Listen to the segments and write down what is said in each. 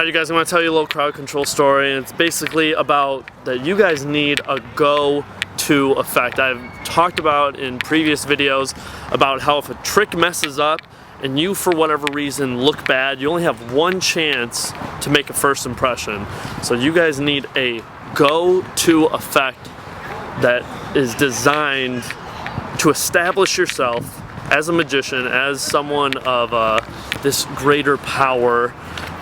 Alright, you guys, I'm going to tell you a little crowd control story, and it's basically about that you guys need a go-to effect. I've talked about in previous videos about how if a trick messes up and you, for whatever reason, look bad, you only have one chance to make a first impression. So you guys need a go-to effect that is designed to establish yourself as a magician, as someone of this greater power,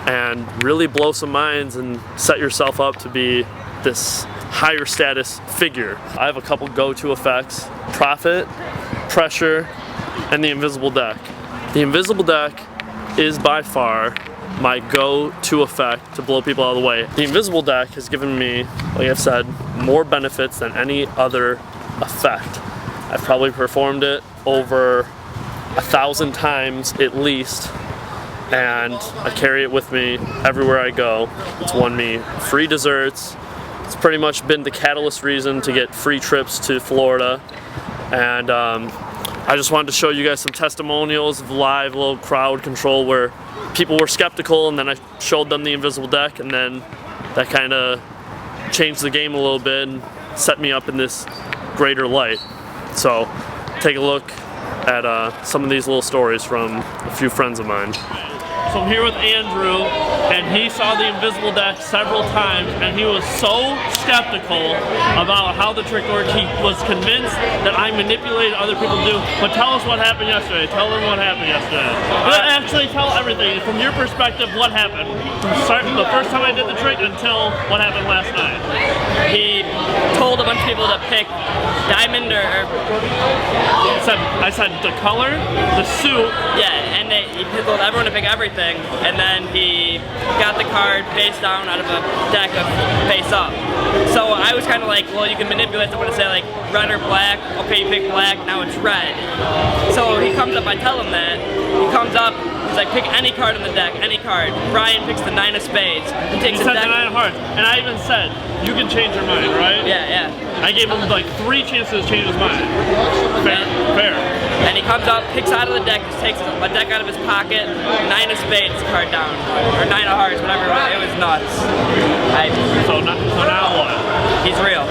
and really blow some minds and set yourself up to be this higher status figure. I have a couple go-to effects: Profit, Pressure, and the Invisible Deck. The Invisible Deck is by far my go-to effect to blow people out of the way. The Invisible Deck has given me, like I've said, more benefits than any other effect. I've probably performed it over 1,000 times at least, and I carry it with me everywhere I go. It's won me free desserts. It's pretty much been the catalyst reason to get free trips to Florida. And I just wanted to show you guys some testimonials of live little crowd control where people were skeptical, and then I showed them the Invisible Deck, and then that kind of changed the game a little bit and set me up in this greater light. So take a look at some of these little stories from a few friends of mine. So I'm here with Andrew, and he saw the Invisible Deck several times, and he was so skeptical about how the trick worked. He was convinced that I manipulated other people to do. But tell us what happened yesterday. Tell them what happened yesterday. Actually, tell everything. From your perspective, what happened? From the first time I did the trick until what happened last night. He told a bunch of people to pick diamond or I said the color, the suit. yeah, and he told everyone to pick everything, and then he got the card face down out of a deck of face up. So I was kind of like, well, you can manipulate someone to say like red or black. Okay, you pick black, now it's red. So he comes up, I tell him that. He comes up, he's like, pick any card on the deck, any card. Brian picks the 9 of spades. He takes the 9 of hearts, and I even said, you can change your mind, right? Yeah, yeah. I gave him like 3 chances to change his mind. Fair, fair. And he comes up, picks out of the deck, just takes a deck out of his pocket, 9 of spades card down, or 9 of hearts, whatever. It was nuts. So now what? He's real.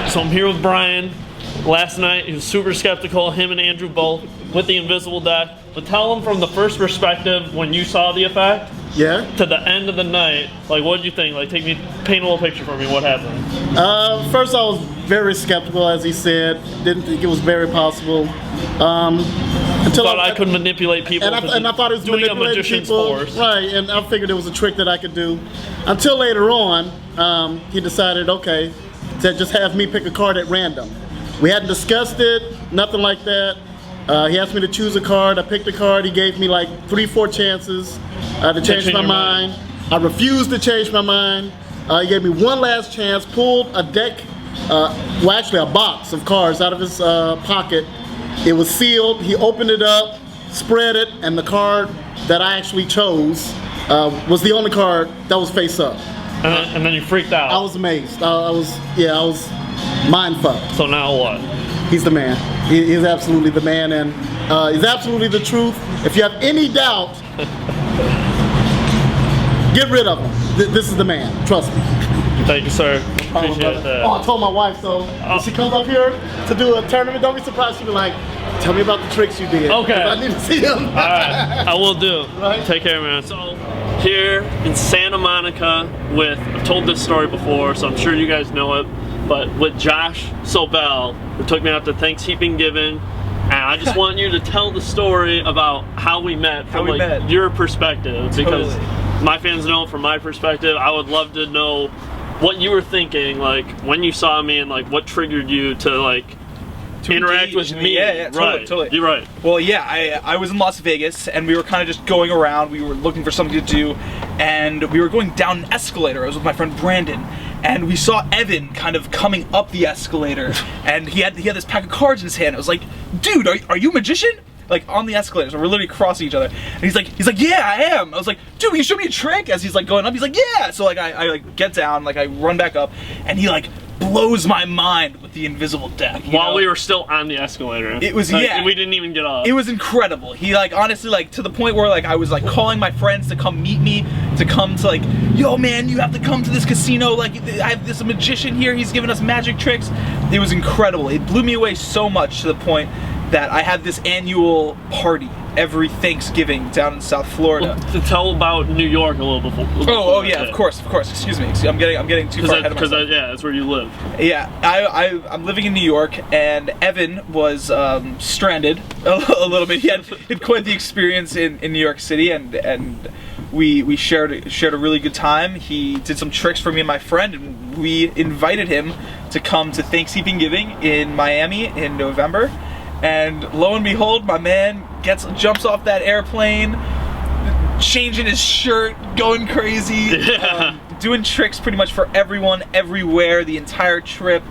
So I'm here with Brian. Last night he was super skeptical, him and Andrew both, with the Invisible Deck. But tell him from the first perspective when you saw the effect, yeah, to the end of the night, like what did you think? Like paint a little picture for me, what happened? First I was very skeptical, as he said. Didn't think it was very possible. Until I could manipulate people, and I thought it was doing a manipulating magician's people, force. right? And I figured it was a trick that I could do. Until later on, he decided, okay, to just have me pick a card at random. We hadn't discussed it, nothing like that. He asked me to choose a card. I picked a card. He gave me like 3-4 chances to change my mind. I refused to change my mind. He gave me one last chance, pulled a deck, well actually a box of cards out of his pocket. It was sealed. He opened it up, spread it, and the card that I actually chose was the only card that was face up. And then you freaked out. I was amazed. I was mind fucked. So now what? He's the man. He's absolutely the man, and he's absolutely the truth. If you have any doubt, get rid of him. This is the man. Trust me. Thank you, sir. Appreciate that. Oh, I told my wife, so if she comes up here to do a tournament, don't be surprised. She'll be like, tell me about the tricks you did. Okay. I need to see them. All right, I will do. Right. Take care, man. So here in Santa Monica I've told this story before, so I'm sure you guys know it, but with Josh Sobel, who took me out to Thanksgiving Giving, and I just want you to tell the story about how we met from your perspective, because my fans know from my perspective. I would love to know what you were thinking, like when you saw me, and like what triggered you to like to interact with me. Yeah, totally. You're right. Well, yeah, I was in Las Vegas, and we were kind of just going around. We were looking for something to do, and we were going down an escalator. I was with my friend Brandon, and we saw Evan kind of coming up the escalator, and he had this pack of cards in his hand. I was like, dude, are you a magician? Like on the escalator, so we're literally crossing each other. And he's like, yeah, I am. I was like, dude, will you show me a trick? As he's like going up, he's like, yeah. So like I like get down, like I run back up, and he like blows my mind with the invisible deck. While we were still on the escalator. It was, like, yeah. We didn't even get off. It was incredible. He like, honestly, like to the point where like I was like calling my friends to come meet me, to come to like, yo man, you have to come to this casino. Like I have this magician here, he's giving us magic tricks. It was incredible. It blew me away so much to the point that I have this annual party every Thanksgiving down in South Florida. Well, to tell about New York a little before. Oh yeah, of course. Excuse me. I'm getting too far ahead of myself. Yeah, that's where you live. Yeah, I'm living in New York, and Evan was stranded a little bit. He had quite the experience in New York City, and we shared a really good time. He did some tricks for me and my friend, and we invited him to come to Thanksgiving in Miami in November. And lo and behold, my man jumps off that airplane, changing his shirt, going crazy, doing tricks pretty much for everyone, everywhere, the entire trip.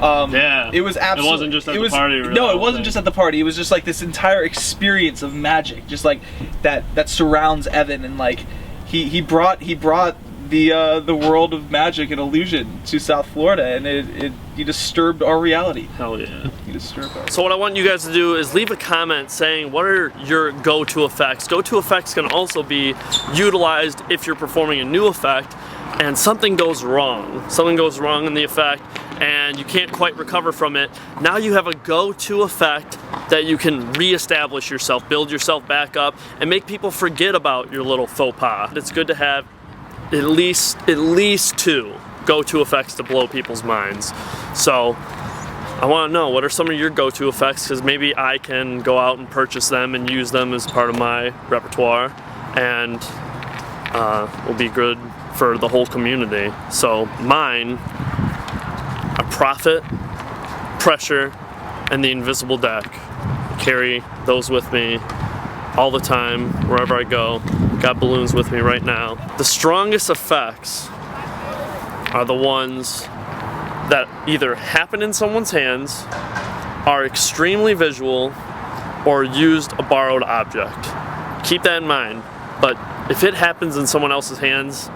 Yeah. It was absolutely. It wasn't just at the party. Really, no, it wasn't just at the party. It was just like this entire experience of magic, just like that surrounds Evan, and like he brought the world of magic and illusion to South Florida, and he disturbed our reality. Hell yeah. He disturbed our. So what I want you guys to do is leave a comment saying what are your go-to effects. Go-to effects can also be utilized if you're performing a new effect and something goes wrong. Something goes wrong in the effect and you can't quite recover from it. Now you have a go-to effect that you can re-establish yourself, build yourself back up, and make people forget about your little faux pas. It's good to have at least 2 go-to effects to blow people's minds. So I want to know, what are some of your go-to effects, because maybe I can go out and purchase them and use them as part of my repertoire, and will be good for the whole community. So mine are Profit, Pressure, and the Invisible Deck. I carry those with me all the time, wherever I go. Got balloons with me right now. The strongest effects are the ones that either happen in someone's hands, are extremely visual, or used a borrowed object. Keep that in mind. But if it happens in someone else's hands,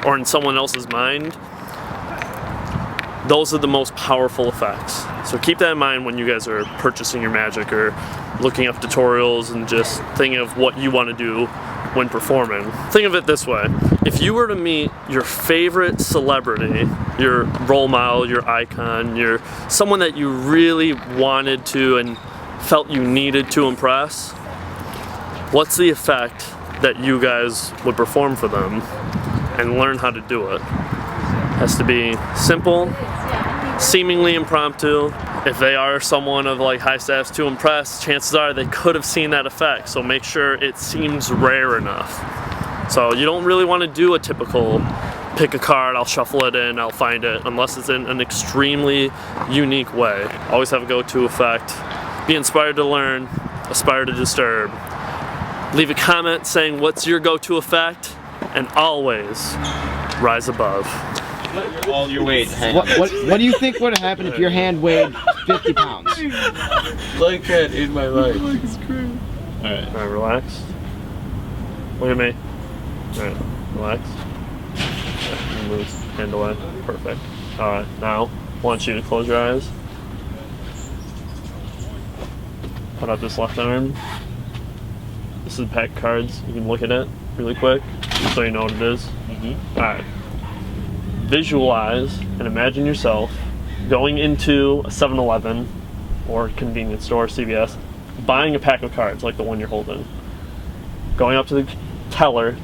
or in someone else's mind, those are the most powerful effects. So keep that in mind when you guys are purchasing your magic or looking up tutorials and just thinking of what you want to do when performing. Think of it this way. If you were to meet your favorite celebrity, your role model, your icon, someone that you really wanted to and felt you needed to impress, what's the effect that you guys would perform for them, and learn how to do it? Has to be simple, seemingly impromptu. If they are someone of like high status to impress, chances are they could have seen that effect, so make sure it seems rare enough. So you don't really want to do a typical pick a card, I'll shuffle it in, I'll find it, unless it's in an extremely unique way. Always have a go-to effect. Be inspired to learn, aspire to disturb. Leave a comment saying what's your go-to effect, and always rise above. All your weight. What do you think would happen if your hand weighed 50 pounds? Like that in my life. Alright, relax. Look at me. Alright, relax. Okay, move hand away. Perfect. Alright, now I want you to close your eyes. Put out this left arm. This is a pack of cards. You can look at it really quick, just so you know what it is. Alright. Visualize and imagine yourself going into a 7-Eleven or convenience store, CVS, buying a pack of cards like the one you're holding. Going up to the teller,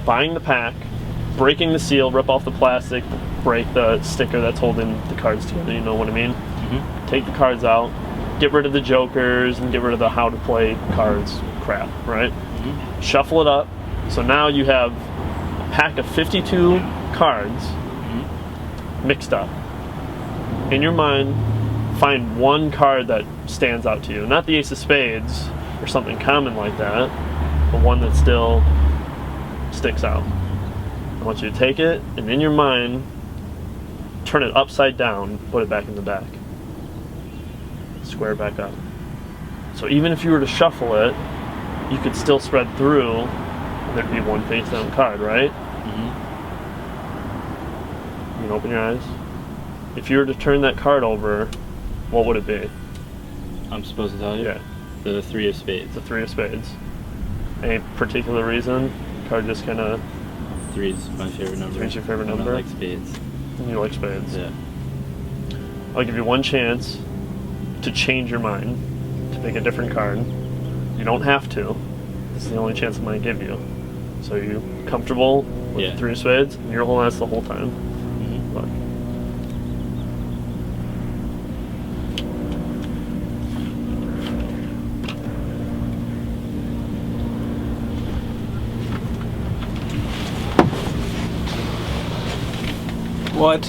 buying the pack, breaking the seal, rip off the plastic, break the sticker that's holding the cards together, you know what I mean? Take the cards out, get rid of the jokers and get rid of the how to play cards crap, right? Shuffle it up. So now you have a pack of 52 cards mixed up. In your mind, find one card that stands out to you. Not the Ace of Spades or something common like that, but one that still sticks out. I want you to take it and in your mind, turn it upside down, put it back in the deck. Square it back up. So even if you were to shuffle it, you could still spread through and there'd be one face down card, right? You can open your eyes. If you were to turn that card over, what would it be? I'm supposed to tell you? Yeah. The 3 of spades. The 3 of spades. Any particular reason? Card just kind of... 3 is my favorite number. 3 is your favorite And number? I like spades. And you like spades? Yeah. I'll give you one chance to change your mind, to pick a different card. You don't have to. This is the only chance I'm going to give you. So you comfortable with the 3 of spades? And you're holding this the whole time. Look. What?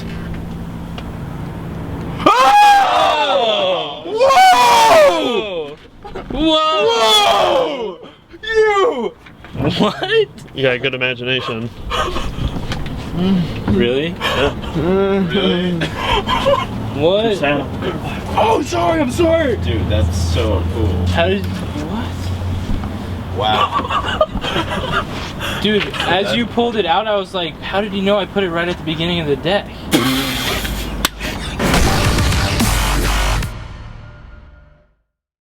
Whoa! You! What? You got a good imagination. Really? Really? What? Oh, sorry, I'm sorry! Dude, that's so cool. How did... What? Wow. Dude, as you pulled it out, I was like, how did you know I put it right at the beginning of the deck?